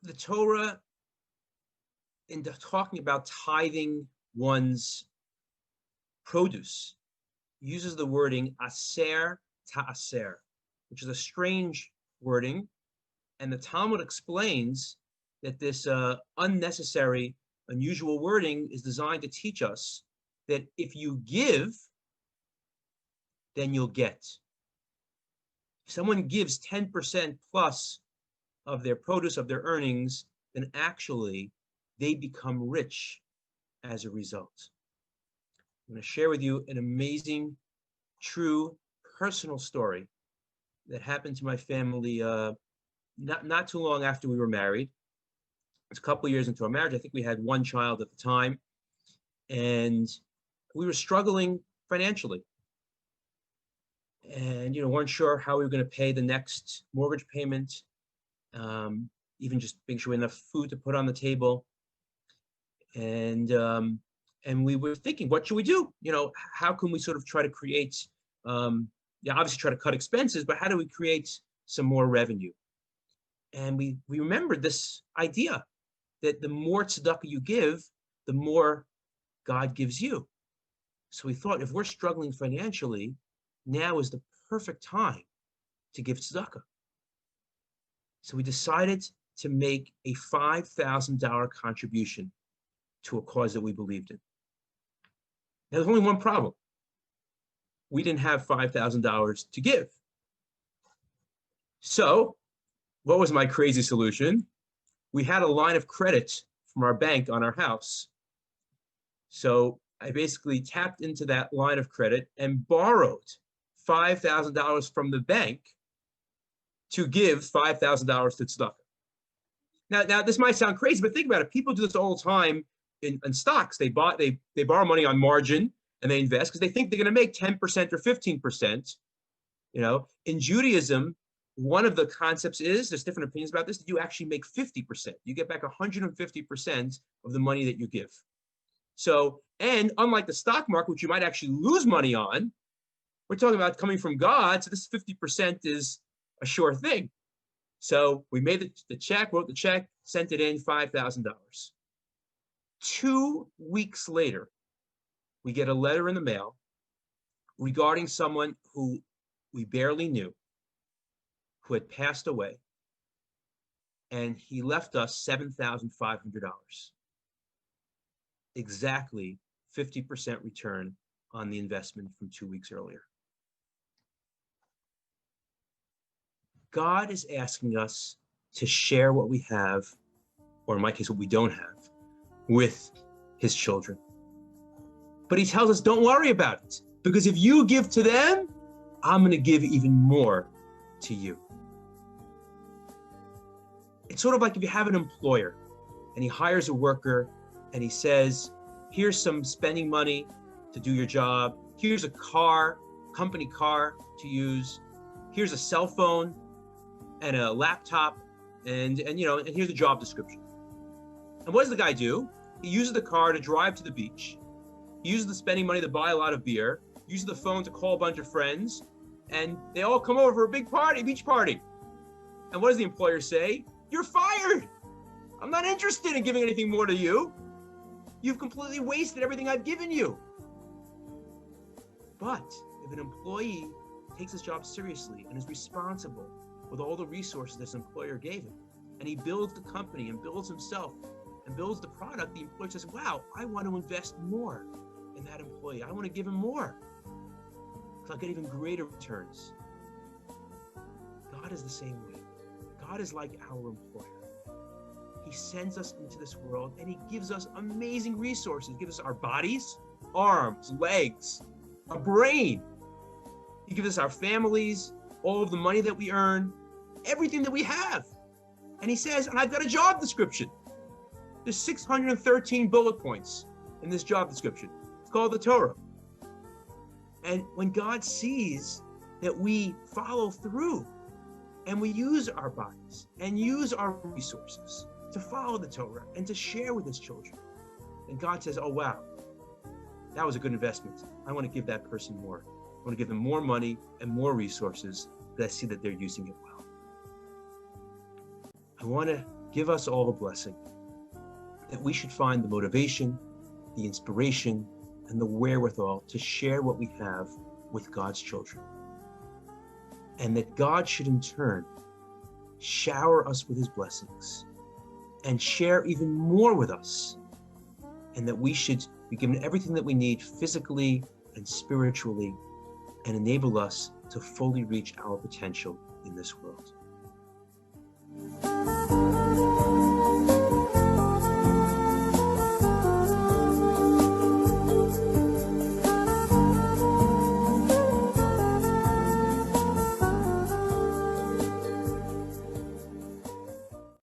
The Torah, in talking about tithing one's produce, uses the wording aser ta'aser, which is a strange wording. And the Talmud explains that this unnecessary, unusual wording is designed to teach us that if you give, then you'll get. If someone gives 10% plus of their produce, of their earnings, then actually they become rich as a result. I'm going to share with you an amazing, true, personal story that happened to my family not too long after we were married. It's a couple of years into our marriage. I think we had one child at the time, and we were struggling financially, and weren't sure how we were going to pay the next mortgage payment, even just making sure we had enough food to put on the table. And we were thinking, what should we do? How can we sort of try to create, obviously try to cut expenses, but how do we create some more revenue? And we remembered this idea that the more tzedakah you give, the more God gives you. So we thought, if we're struggling financially, now is the perfect time to give tzedakah. So we decided to make a $5,000 contribution to a cause that we believed in. Now, there's only one problem. We didn't have $5,000 to give. So what was my crazy solution? We had a line of credit from our bank on our house. So I basically tapped into that line of credit and borrowed $5,000 from the bank to give $5,000 to tzedakah. Now this might sound crazy, but think about it. People do this all the time in stocks. They borrow money on margin and they invest because they think they're going to make 10% or 15%. In Judaism, one of the concepts is, there's different opinions about this, that you actually make 50%. You get back 150% of the money that you give. So, and unlike the stock market, which you might actually lose money on, we're talking about coming from God, so this 50% is a sure thing. So we made the check, wrote the check, sent it in, $5,000. 2 weeks later, we get a letter in the mail regarding someone who we barely knew, who had passed away, and he left us $7,500. Exactly 50% return on the investment from 2 weeks earlier. God is asking us to share what we have, or in my case, what we don't have, with his children. But he tells us, don't worry about it, because if you give to them, I'm going to give even more to you. It's sort of like if you have an employer and he hires a worker and he says, here's some spending money to do your job. Here's a car, company car to use. Here's a cell phone and a laptop, and here's the job description. And what does the guy do? He uses the car to drive to the beach. He uses the spending money to buy a lot of beer, uses the phone to call a bunch of friends, and they all come over for a big party, beach party. And what does the employer say? You're fired. I'm not interested in giving anything more to you. You've completely wasted everything I've given you. But if an employee takes his job seriously and is responsible with all the resources this employer gave him, and he builds the company and builds himself and builds the product, the employer says, wow, I want to invest more in that employee. I want to give him more, because I'll get even greater returns. God is the same way. God is like our employer. He sends us into this world and he gives us amazing resources. He gives us our bodies, arms, legs, a brain. He gives us our families, all of the money that we earn, everything that we have. And he says, and I've got a job description. There's 613 bullet points in this job description. It's called the Torah. And when God sees that we follow through and we use our bodies and use our resources to follow the Torah and to share with his children, and God says, oh, wow, that was a good investment. I want to give that person more. I want to give them more money and more resources, because I see that they're using it well. I want to give us all the blessing that we should find the motivation, the inspiration, and the wherewithal to share what we have with God's children. And that God should in turn shower us with his blessings and share even more with us. And that we should be given everything that we need physically and spiritually and enable us to fully reach our potential in this world.